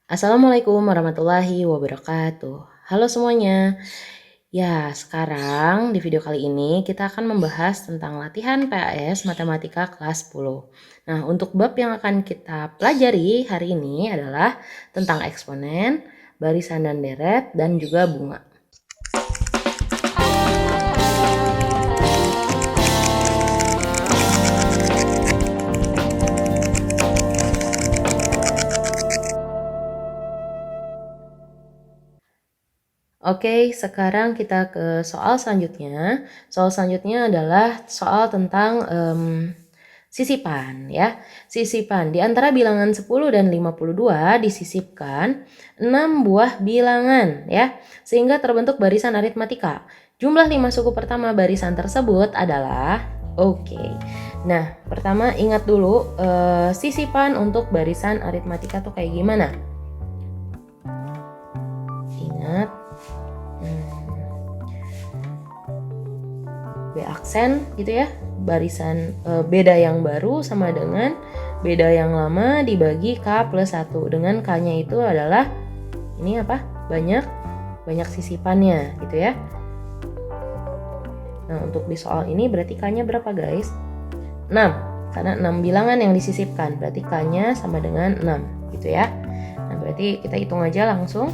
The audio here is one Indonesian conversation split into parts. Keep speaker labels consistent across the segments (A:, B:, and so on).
A: Assalamualaikum warahmatullahi wabarakatuh. Halo semuanya. Ya, sekarang di video kali ini kita akan membahas tentang latihan PAS Matematika kelas 10. Nah, untuk bab yang akan kita pelajari hari ini adalah tentang eksponen, barisan dan deret, dan juga bunga. Oke, sekarang kita ke soal selanjutnya. Soal selanjutnya adalah soal tentang sisipan ya. Sisipan di antara bilangan 10 dan 52 disisipkan 6 buah bilangan ya, sehingga terbentuk barisan aritmatika. Jumlah 5 suku pertama barisan tersebut adalah Nah, pertama ingat dulu sisipan untuk barisan aritmatika tuh kayak gimana? Ingat B aksen gitu ya, barisan beda yang baru sama dengan beda yang lama dibagi K plus 1, dengan K nya itu adalah ini apa? Banyak sisipannya gitu ya. Nah, untuk di soal ini berarti K nya berapa guys? 6, karena 6 bilangan yang disisipkan, berarti K nya sama dengan 6 gitu ya. Nah, berarti kita hitung aja langsung.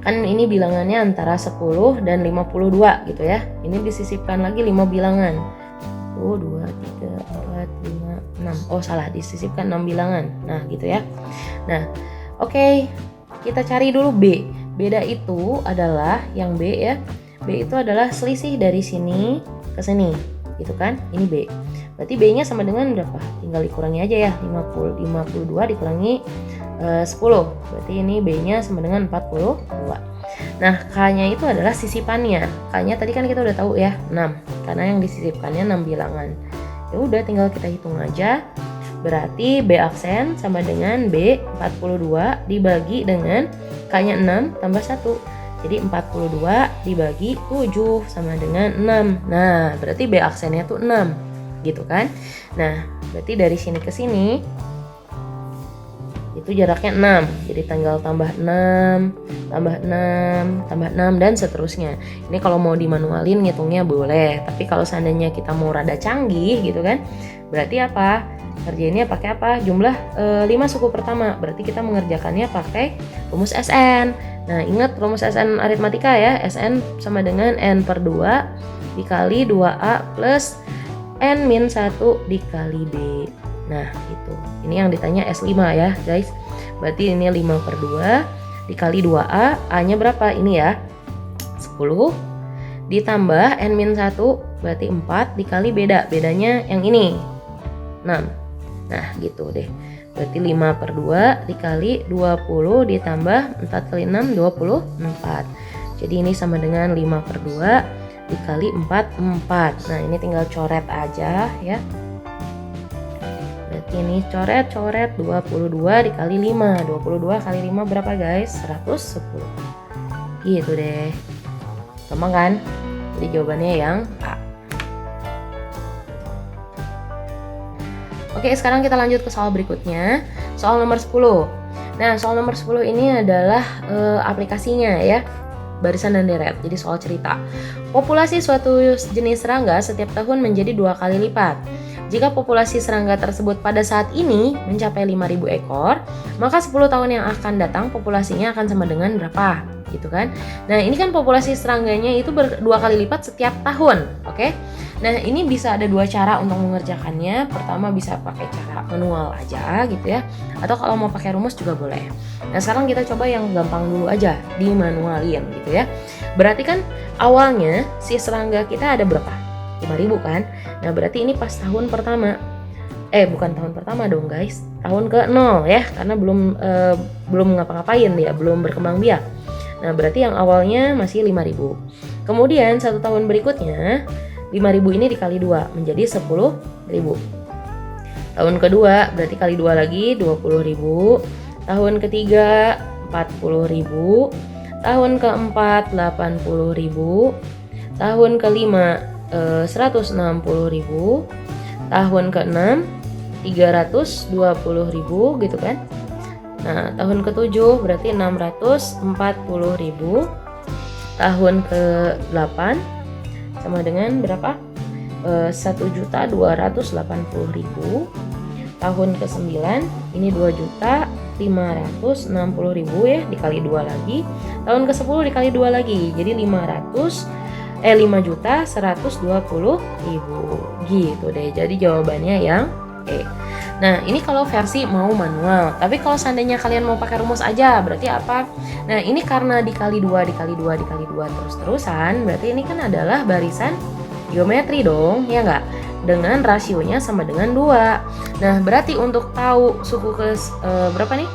A: Kan ini bilangannya antara 10 dan 52 gitu ya. Ini disisipkan lagi 5 bilangan. 1, 2, 3, 4, 5, 6. Oh salah, disisipkan 6 bilangan. Nah gitu ya. Nah oke, kita cari dulu B. Beda itu adalah yang B ya. B itu adalah selisih dari sini ke sini gitu kan. Ini B. Berarti B nya sama dengan berapa? Tinggal dikurangi aja ya. 52 dikurangi 10, berarti ini B nya sama dengan 42. Nah, K nya itu adalah sisipannya. K nya tadi kan kita udah tahu ya, 6, karena yang disisipkannya 6 bilangan. Ya udah tinggal kita hitung aja. Berarti B aksen sama dengan B 42 dibagi dengan K nya 6 tambah 1. Jadi 42 dibagi 7 sama dengan 6. Nah, berarti B aksennya tuh 6 gitu kan. Nah, berarti dari sini ke sini itu jaraknya 6, jadi tinggal tambah 6, tambah 6, tambah 6, dan seterusnya. Ini kalau mau dimanualin ngitungnya boleh, tapi kalau seandainya kita mau rada canggih gitu kan, berarti apa? Kerjainnya pakai apa? Jumlah 5 suku pertama, berarti kita mengerjakannya pakai rumus SN. Nah, ingat rumus SN aritmatika ya, SN sama dengan N per 2 dikali 2A plus N min 1 dikali B. Nah gitu, ini yang ditanya S5 ya guys. Berarti ini 5 per 2 dikali 2A, A nya berapa? Ini ya 10 ditambah N-1, berarti 4 dikali bedanya yang ini 6. Nah gitu deh, berarti 5 per 2 dikali 20 ditambah 4 kali 6, 24. Jadi ini sama dengan 5 per 2 dikali 4, 4. Nah ini tinggal coret aja ya. Berarti ini coret 22 dikali 5. 22 kali 5 berapa guys? 110. Gitu deh. Gampang kan? Jadi jawabannya yang A. Oke, sekarang kita lanjut ke soal berikutnya. Soal nomor 10. Nah, soal nomor 10 ini adalah aplikasinya ya. Barisan dan deret, jadi soal cerita. Populasi suatu jenis serangga setiap tahun menjadi 2 kali lipat. Jika populasi serangga tersebut pada saat ini mencapai 5.000 ekor, maka 10 tahun yang akan datang populasinya akan sama dengan berapa? Gitu kan. Nah, ini kan populasi serangganya itu 2 kali lipat setiap tahun, oke? Nah, ini bisa ada 2 cara untuk mengerjakannya. Pertama bisa pakai cara manual aja gitu ya, atau kalau mau pakai rumus juga boleh. Nah, sekarang kita coba yang gampang dulu aja, dimanualin gitu ya. Berarti kan awalnya si serangga kita ada berapa? 5.000 kan. Nah berarti ini pas tahun pertama, bukan tahun pertama dong guys, tahun ke 0 ya, karena belum ngapa-ngapain ya, belum berkembang biak. Nah berarti yang awalnya masih 5.000. Kemudian 1 tahun berikutnya 5.000 ini dikali 2 menjadi 10.000. Tahun kedua berarti kali 2 lagi 20.000. Tahun ketiga 40.000. Tahun keempat 80.000. Tahun kelima 160.000, tahun ke-6 320.000 gitu kan. Nah, tahun ke-7 berarti 640.000. Tahun ke-8 sama dengan berapa? 1.280.000. Tahun ke-9 ini 2.560.000 ya, dikali 2 lagi. Tahun ke-10 dikali 2 lagi. Jadi 5.120.000 gitu deh. Jadi jawabannya yang E. Nah, ini kalau versi mau manual. Tapi kalau seandainya kalian mau pakai rumus aja, berarti apa? Nah, ini karena dikali 2 dikali 2 dikali 2 terus-terusan, berarti ini kan adalah barisan geometri dong, ya nggak? Dengan rasionya sama dengan 2. Nah, berarti untuk tahu suku berapa nih?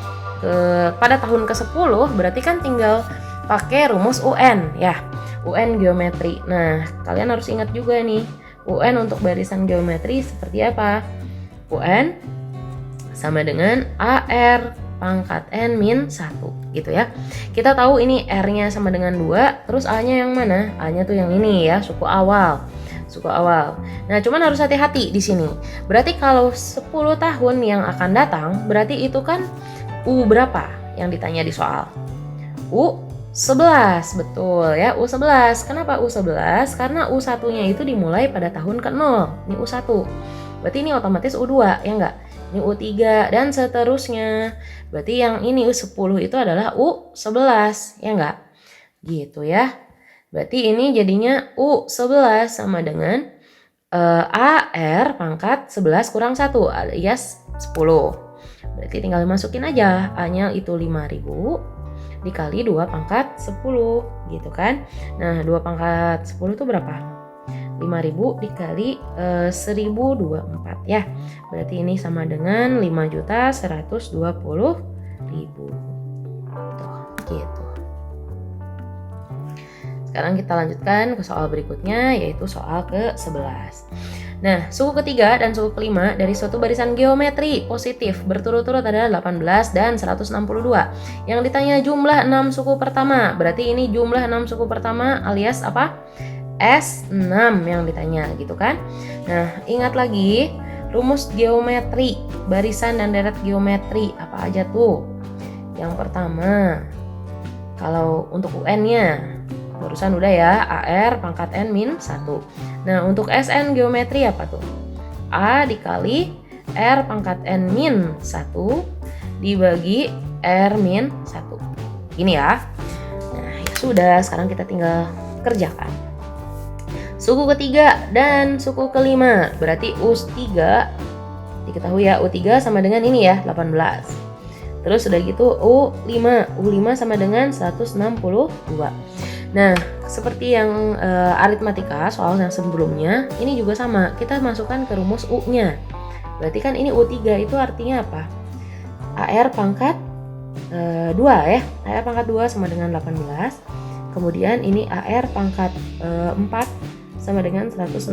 A: Pada tahun ke-10 berarti kan tinggal pakai rumus UN ya. UN geometri. Nah, kalian harus ingat juga nih, UN untuk barisan geometri seperti apa? UN sama dengan AR pangkat N min 1 gitu ya. Kita tahu ini R-nya sama dengan 2, terus A-nya yang mana? A-nya tuh yang ini ya, suku awal. Suku awal. Nah, cuman harus hati-hati di sini. Berarti kalau 10 tahun yang akan datang, berarti itu kan U berapa yang ditanya di soal? U11, betul ya, U11. Kenapa U11? Karena U1-nya itu dimulai pada tahun ke-0. Ini U1. Berarti ini otomatis U2, ya enggak? Ini U3 dan seterusnya. Berarti yang ini U10 itu adalah U11, ya enggak? Gitu ya. Berarti ini jadinya U11 sama dengan AR pangkat 11 kurang 1 alias 10. Berarti tinggal masukin aja. A-nya itu 5.000 dikali 2 pangkat 10 gitu kan. Nah, 2 pangkat 10 itu berapa? 5.000 dikali 1.024 ya. Berarti ini sama dengan 5.120.000. Tuh, gitu. Sekarang kita lanjutkan ke soal berikutnya, yaitu soal ke-11. Nah, suku ketiga dan suku kelima dari suatu barisan geometri positif berturut-turut adalah 18 dan 162. Yang ditanya jumlah 6 suku pertama. Berarti ini jumlah 6 suku pertama alias apa? S6 yang ditanya gitu kan. Nah, ingat lagi rumus geometri, barisan dan deret geometri apa aja tuh? Yang pertama, kalau untuk UN-nya barusan udah ya, AR pangkat N min 1. Nah, untuk SN geometri apa tuh? A dikali R pangkat N min 1 dibagi R min 1. Ini ya. Nah, ya sudah, sekarang kita tinggal kerjakan. Suku ketiga dan suku kelima, berarti U3, diketahui ya, U3 sama dengan ini ya, 18. Terus udah gitu U5 sama dengan 162. Nah, seperti yang aritmatika soal yang sebelumnya, ini juga sama, kita masukkan ke rumus U-nya. Berarti kan ini U3 itu artinya apa? AR pangkat 2 ya, AR pangkat 2 sama dengan 18. Kemudian ini AR pangkat 4 sama dengan 162.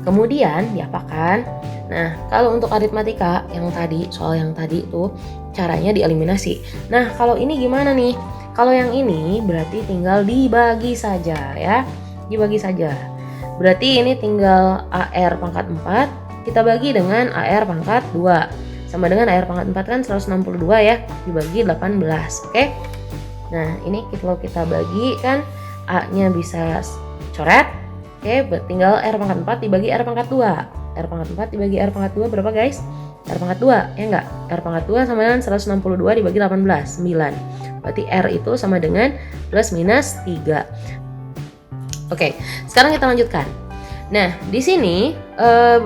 A: Kemudian diapakan? Nah, kalau untuk aritmatika yang tadi, soal yang tadi itu caranya dieliminasi. Nah, kalau ini gimana nih? Kalau yang ini berarti tinggal dibagi saja ya. Dibagi saja. Berarti ini tinggal AR pangkat 4 kita bagi dengan AR pangkat 2. Sama dengan AR pangkat 4 kan 162 ya, dibagi 18. Oke? Nah, ini kalau kita bagi kan A-nya bisa coret. Oke, tinggal R pangkat 4 dibagi R pangkat 2. R pangkat 4 dibagi R pangkat 2 berapa guys? R pangkat 2, ya enggak? R pangkat 2 sama dengan 162 dibagi 18, 9. Berarti R itu sama dengan plus minus 3. Oke, sekarang kita lanjutkan. Nah, di sini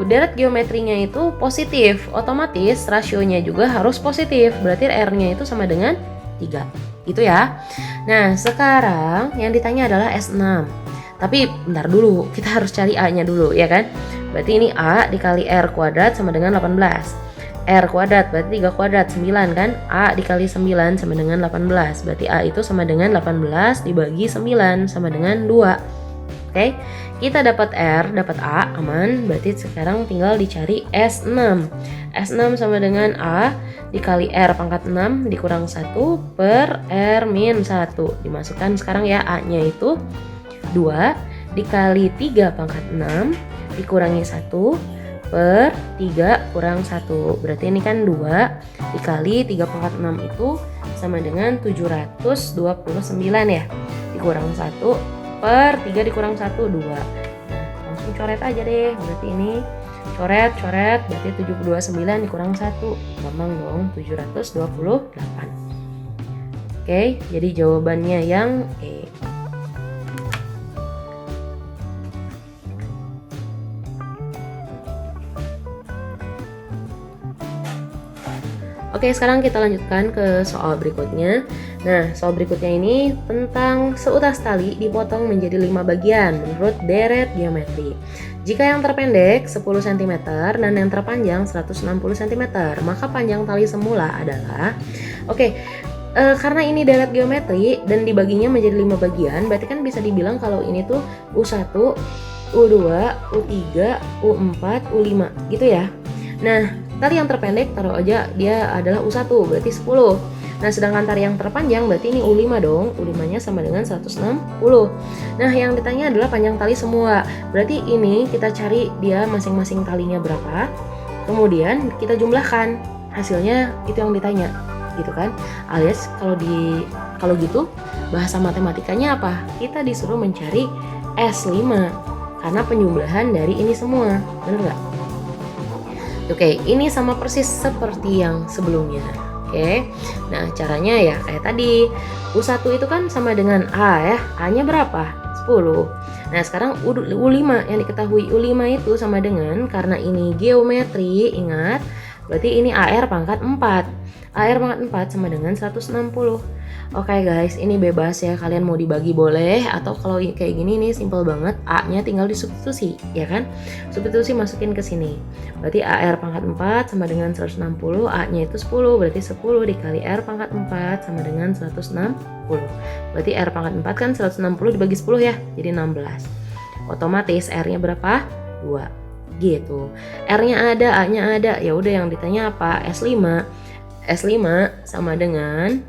A: deret geometrinya itu positif. Otomatis rasionya juga harus positif. Berarti R-nya itu sama dengan 3. Gitu ya. Nah, sekarang yang ditanya adalah S6. Tapi bentar dulu, kita harus cari A-nya dulu ya kan. Berarti ini A dikali R kuadrat sama dengan 18. R kuadrat berarti 3 kuadrat 9 kan. A dikali 9 sama dengan 18. Berarti A itu sama dengan 18 dibagi 9 sama dengan 2. Oke, kita dapat R, dapat A, aman. Berarti sekarang tinggal dicari S6. S6 sama dengan A dikali R pangkat 6 dikurang 1 per R min 1. Dimasukkan sekarang ya, A-nya itu 2 dikali 3 pangkat 6 dikurangi 1 per 3 kurang 1. Berarti ini kan 2 dikali 3 pangkat 6 itu sama dengan 729 ya. Dikurang 1 per 3 dikurang 1, 2. Nah, langsung coret aja deh. Berarti ini coret, berarti 729 dikurang 1. Gampang dong, 728. Oke, jadi jawabannya yang E. Oke, sekarang kita lanjutkan ke soal berikutnya. Nah, soal berikutnya ini tentang seutas tali dipotong menjadi 5 bagian menurut deret geometri. Jika yang terpendek 10 cm dan yang terpanjang 160 cm, maka panjang tali semula adalah karena ini deret geometri dan dibaginya menjadi 5 bagian, berarti kan bisa dibilang kalau ini tuh U1, U2, U3, U4, U5 gitu ya. Nah, tali yang terpendek taruh aja dia adalah U1, berarti 10. Nah, sedangkan tali yang terpanjang berarti ini U5 dong. U5-nya sama dengan 160. Nah, yang ditanya adalah panjang tali semua. Berarti ini kita cari dia masing-masing talinya berapa. Kemudian kita jumlahkan. Hasilnya itu yang ditanya, gitu kan? Alias kalau gitu bahasa matematikanya apa? Kita disuruh mencari S5 karena penjumlahan dari ini semua. Benar nggak? Oke, ini sama persis seperti yang sebelumnya. Oke, nah caranya ya kayak tadi. U1 itu kan sama dengan A ya. A-nya berapa? 10. Nah sekarang U5 yang diketahui U5 itu sama dengan, karena ini geometri, ingat, berarti ini AR pangkat 4. AR pangkat 4 sama dengan 160. Oke guys, ini bebas ya, kalian mau dibagi boleh, atau kalau kayak gini nih simple banget, A-nya tinggal disubstitusi, ya kan? Substitusi masukin ke sini. Berarti AR pangkat 4 sama dengan 160, A-nya itu 10, berarti 10 dikali R pangkat 4 sama dengan 160. Berarti R pangkat 4 kan 160 dibagi 10 ya, jadi 16. Otomatis R-nya berapa? 2. Gitu. R-nya ada, A-nya ada. Ya udah, yang ditanya apa? S5. S5 sama dengan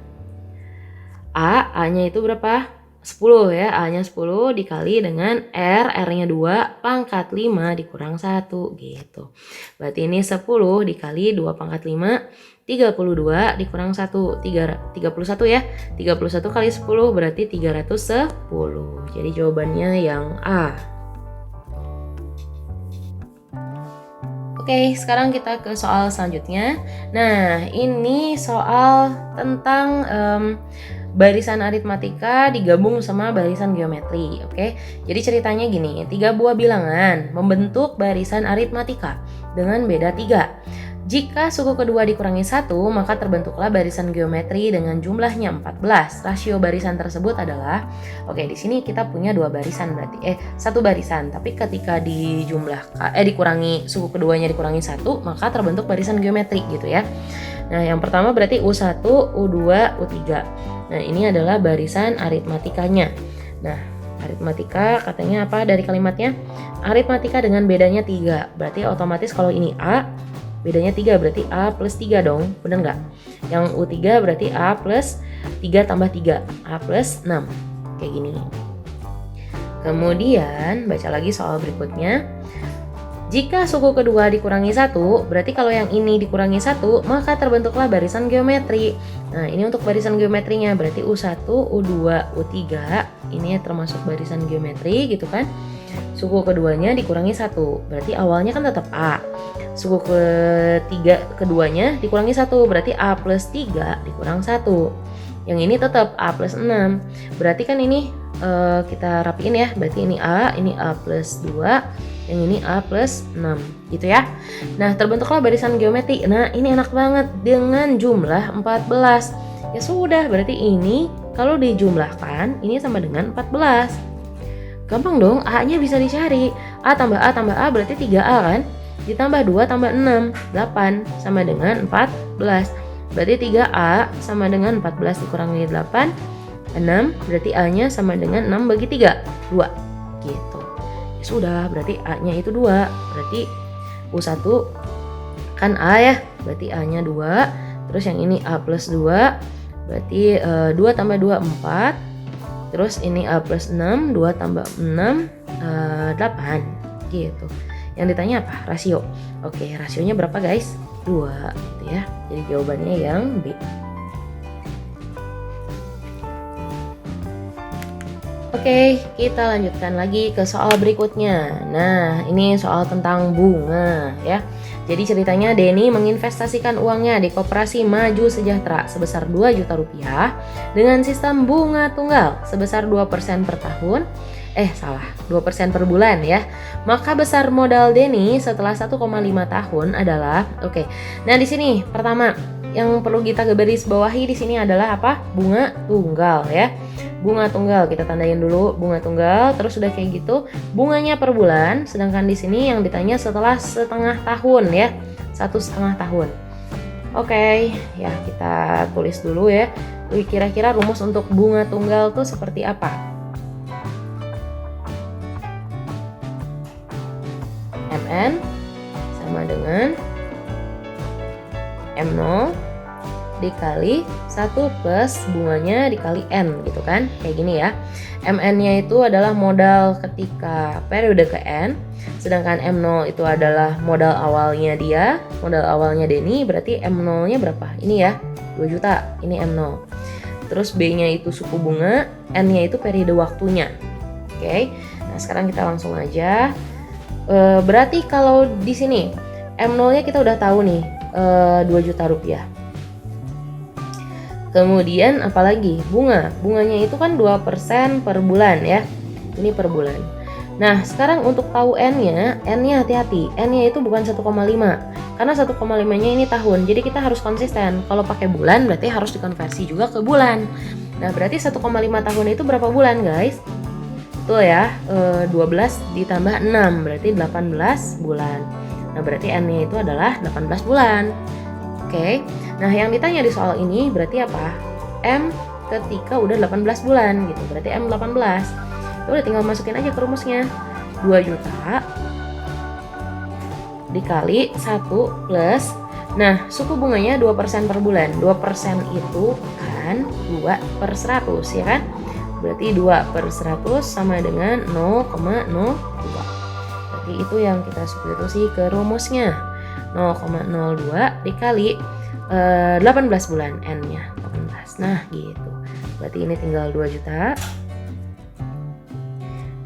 A: A-nya itu berapa? 10 ya, A-nya 10 dikali dengan R-nya 2 pangkat 5 dikurang 1 gitu. Berarti ini 10 dikali 2 pangkat 5, 32 dikurang 1, 31 ya. 31 kali 10 berarti 310. Jadi jawabannya yang A. Oke, sekarang kita ke soal selanjutnya. Nah, ini soal tentang barisan aritmatika digabung sama barisan geometri. Oke, jadi ceritanya gini, 3 buah bilangan membentuk barisan aritmatika dengan beda 3. Jika suku kedua dikurangi 1, maka terbentuklah barisan geometri dengan jumlahnya 14. Rasio barisan tersebut adalah, di sini kita punya 2 barisan berarti 1 barisan, tapi ketika dikurangi suku keduanya dikurangi 1, maka terbentuk barisan geometri gitu ya. Nah, yang pertama berarti U1, U2, U3. Nah, ini adalah barisan aritmatikanya. Nah, aritmatika katanya apa dari kalimatnya? Aritmatika dengan bedanya 3. Berarti otomatis kalau ini A, bedanya 3 berarti A plus 3 dong, bener nggak? Yang U3 berarti A plus 3 tambah 3, A plus 6, kayak gini. Kemudian baca lagi soal berikutnya. Jika suku kedua dikurangi 1, berarti kalau yang ini dikurangi 1, maka terbentuklah barisan geometri. Nah, ini untuk barisan geometrinya, berarti U1, U2, U3, ini termasuk barisan geometri gitu kan. Suku keduanya dikurangi 1, berarti awalnya kan tetap A. Suku keduanya dikurangi 1, berarti A plus 3 dikurang 1. Yang ini tetap A plus 6. Berarti kan ini kita rapiin ya, berarti ini A plus 2, yang ini A plus 6 gitu ya. Nah, terbentuklah barisan geometri. Nah, ini enak banget dengan jumlah 14. Ya sudah, berarti ini kalau dijumlahkan ini sama dengan 14. Gampang dong, A-nya bisa dicari. A tambah A berarti 3A kan? Ditambah 2 tambah 6, 8 sama dengan 14. Berarti 3A sama dengan 14 dikurangi 8, 6, berarti A-nya sama dengan 6 bagi 3, 2 gitu. Ya sudah, berarti A-nya itu 2. Berarti U1 kan A ya, berarti A-nya 2. Terus yang ini A plus 2, berarti 2 tambah 2, 4. Terus ini A plus 6, 2 tambah 6, 8 gitu. Yang ditanya apa? Rasio. Oke, rasionya berapa guys? 2 gitu ya. Jadi jawabannya yang B. Oke, kita lanjutkan lagi ke soal berikutnya. Nah, ini soal tentang bunga ya. Jadi ceritanya Denny menginvestasikan uangnya di Koperasi Maju Sejahtera sebesar 2 juta rupiah dengan sistem bunga tunggal sebesar 2% per tahun. 2% per bulan ya. Maka besar modal Denny setelah 1,5 tahun adalah Nah, di sini pertama yang perlu kita garis bawahi di sini adalah apa? Bunga tunggal ya. Bunga tunggal kita tandain dulu bunga tunggal, terus udah kayak gitu bunganya per bulan, sedangkan di sini yang ditanya setelah setengah tahun ya, 1,5 tahun. Oke, ya kita tulis dulu ya. Kira-kira rumus untuk bunga tunggal tuh seperti apa? MN sama dengan M0 dikali 1 plus bunganya dikali N gitu kan, kayak gini ya. MN-nya itu adalah modal ketika periode ke N, sedangkan M0 itu adalah modal awalnya dia, modal awalnya Denny, berarti M0-nya berapa? Ini ya, 2 juta, ini M0. Terus B-nya itu suku bunga, N-nya itu periode waktunya. Oke, nah sekarang kita langsung aja. Berarti kalau di sini M0-nya kita udah tahu nih, 2 juta rupiah. Kemudian apalagi bunganya itu kan 2% per bulan ya, ini per bulan. Nah sekarang untuk tahu N-nya hati-hati, N-nya itu bukan 1,5 karena 1,5 nya ini tahun, jadi kita harus konsisten. Kalau pakai bulan berarti harus dikonversi juga ke bulan. Nah berarti 1,5 tahun itu berapa bulan guys? Tuh ya, 12 ditambah 6 berarti 18 bulan. Nah berarti N-nya itu adalah 18 bulan. Oke, nah yang ditanya di soal ini berarti apa? M ketika udah 18 bulan gitu, berarti M 18. Udah tinggal masukin aja ke rumusnya. 2 juta dikali 1 plus, nah suku bunganya 2% per bulan. 2% itu kan 2 per 100 ya kan? Berarti 2 per 100 sama dengan 0,02. Berarti itu yang kita substitusi ke rumusnya. 0,02 dikali 18 bulan, N-nya 18. Nah gitu, berarti ini tinggal 2 juta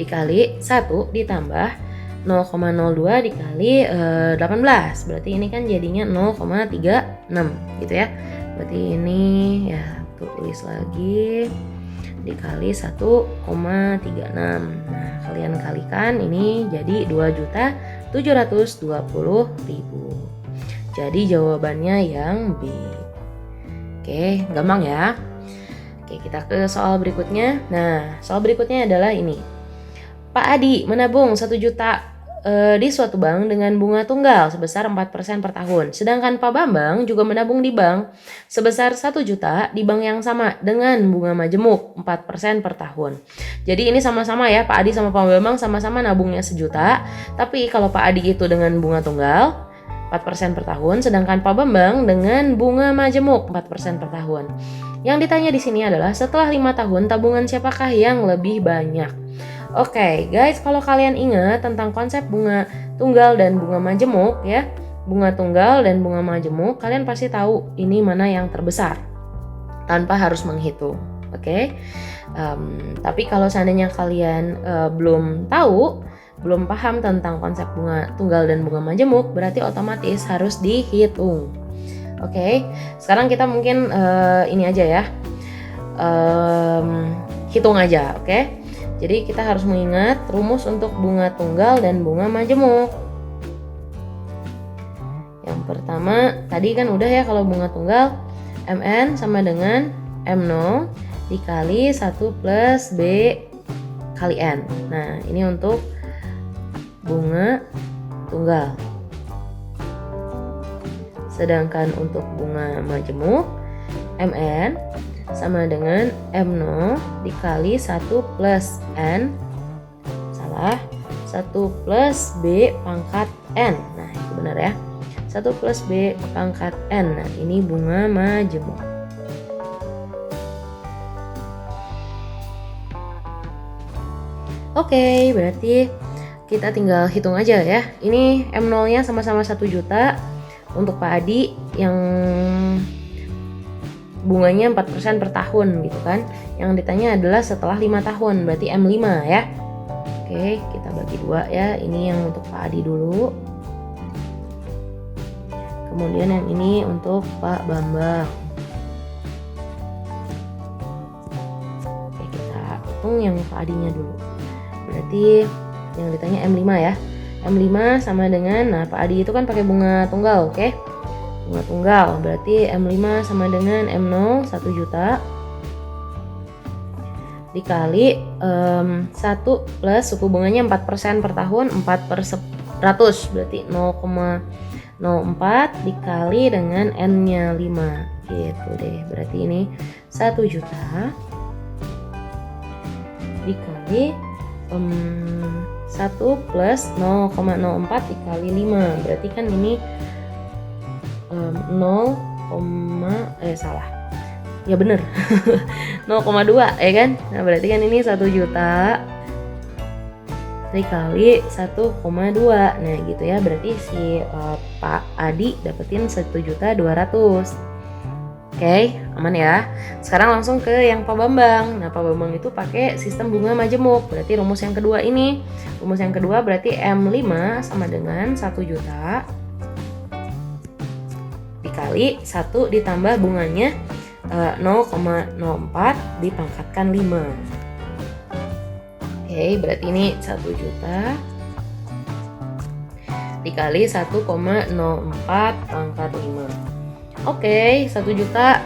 A: dikali 1 ditambah 0,02 dikali 18, berarti ini kan jadinya 0,36 gitu ya. Berarti ini ya tulis lagi dikali 1,36. Nah kalian kalikan ini jadi 2.720.000. Jadi jawabannya yang B. Oke, gampang ya. Oke, kita ke soal berikutnya. Nah, soal berikutnya adalah ini. Pak Adi menabung 1 juta di suatu bank dengan bunga tunggal sebesar 4% per tahun. Sedangkan Pak Bambang juga menabung di bank sebesar 1 juta di bank yang sama dengan bunga majemuk 4% per tahun. Jadi ini sama-sama ya, Pak Adi sama Pak Bambang sama-sama nabungnya 1 juta. Tapi kalau Pak Adi itu dengan bunga tunggal 4% per tahun, sedangkan Pak Bambang dengan bunga majemuk 4% per tahun. Yang ditanya di sini adalah setelah 5 tahun tabungan siapakah yang lebih banyak? Oke, guys, kalau kalian ingat tentang konsep bunga tunggal dan bunga majemuk ya, bunga tunggal dan bunga majemuk, kalian pasti tahu ini mana yang terbesar tanpa harus menghitung. Oke. Tapi kalau seandainya kalian belum tahu, belum paham tentang konsep bunga tunggal dan bunga majemuk, berarti otomatis harus dihitung. Oke, sekarang kita mungkin ini aja ya, hitung aja, oke? Jadi kita harus mengingat rumus untuk bunga tunggal dan bunga majemuk. Yang pertama, tadi kan udah ya, kalau bunga tunggal MN sama dengan M0 dikali 1 plus B kali N. Nah, ini untuk bunga tunggal. Sedangkan untuk bunga majemuk MN sama dengan M0 dikali 1 plus N, 1 plus B pangkat N. Nah itu benar ya, 1 plus B pangkat N. Nah ini bunga majemuk. Oke, berarti kita tinggal hitung aja ya. Ini M0-nya sama-sama 1 juta untuk Pak Adi yang bunganya 4% per tahun gitu kan. Yang ditanya adalah setelah 5 tahun, berarti M5 ya. Oke, kita bagi 2 ya. Ini yang untuk Pak Adi dulu. Kemudian yang ini untuk Pak Bambang. Oke, kita hitung yang Pak Adinya dulu. Berarti yang ditanya M5 ya. M5 sama dengan, nah Pak Adi itu kan pakai bunga tunggal, oke? Bunga tunggal, berarti M5 sama dengan M0 1 juta dikali 1 plus suku bunganya 4% per tahun, 4/100, berarti 0,04 dikali dengan N-nya 5 gitu deh. Berarti ini 1 juta dikali 1 plus 0,04 dikali 5, berarti kan ini 0, salah ya, bener 0,2 ya kan. Nah berarti kan ini 1 juta dikali 1,2, nah gitu ya. Berarti si Pak Adi dapetin 1.200.000. Oke, aman ya. Sekarang langsung ke yang Pak Bambang. Nah, Pak Bambang itu pakai sistem bunga majemuk. Berarti rumus yang kedua ini. Rumus yang kedua berarti M5 sama dengan 1 juta dikali 1 ditambah bunganya 0,04 dipangkatkan 5. Oke, berarti ini 1 juta dikali 1,04 pangkat 5. Oke, 1 juta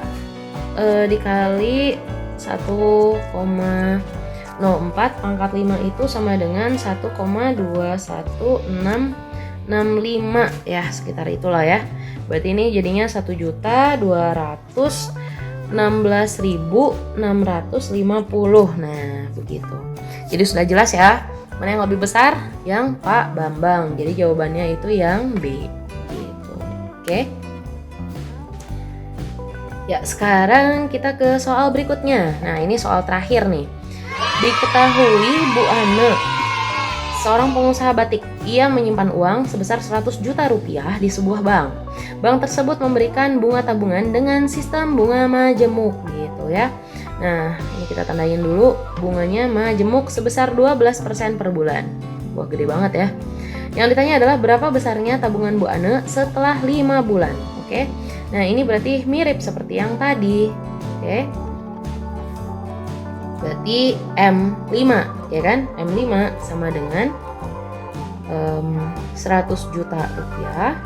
A: dikali 1,04 pangkat 5 itu sama dengan 1,21665 ya, sekitar itulah ya. Berarti ini jadinya 1.216.650. Nah, begitu. Jadi sudah jelas ya, mana yang lebih besar? Yang Pak Bambang. Jadi jawabannya itu yang B gitu. Oke. Ya, sekarang kita ke soal berikutnya. Nah, ini soal terakhir nih. Diketahui Bu Ane, seorang pengusaha batik, ia menyimpan uang sebesar 100 juta rupiah di sebuah bank. Bank tersebut memberikan bunga tabungan dengan sistem bunga majemuk gitu ya. Nah, ini kita tandain dulu, bunganya majemuk sebesar 12% per bulan. Wah, gede banget ya. Yang ditanya adalah berapa besarnya tabungan Bu Ane setelah 5 bulan. Oke. Nah, ini berarti mirip seperti yang tadi. Oke. Berarti M5 ya kan? M5 sama dengan 100 juta rupiah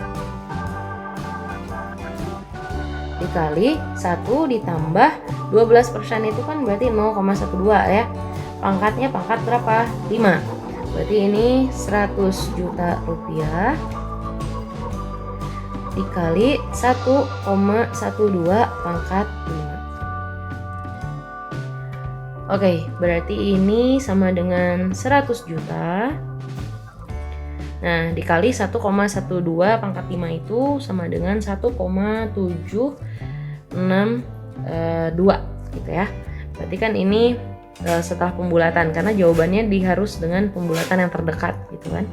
A: dikali 1 ditambah 12% itu kan berarti 0,12 ya. Pangkatnya pangkat berapa? 5. Berarti ini 100 juta rupiah dikali 1,12 pangkat 5. Oke, berarti ini sama dengan 100 juta. Nah, dikali 1,12 pangkat 5 itu sama dengan 1,762 gitu ya. Berarti kan ini setelah pembulatan, karena jawabannya harus dengan pembulatan yang terdekat gitu kan.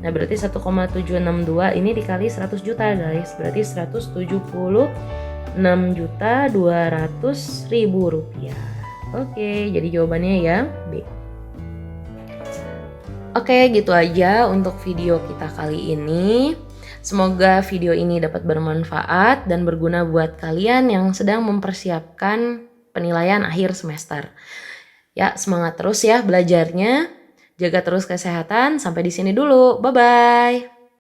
A: Nah, berarti 1,762 ini dikali 100 juta guys, berarti 176.200.000 rupiah. Oke, jadi jawabannya yang B. Oke, gitu aja untuk video kita kali ini. Semoga video ini dapat bermanfaat dan berguna buat kalian yang sedang mempersiapkan penilaian akhir semester. Ya, semangat terus ya belajarnya. Jaga terus kesehatan. Sampai di sini dulu. Bye-bye.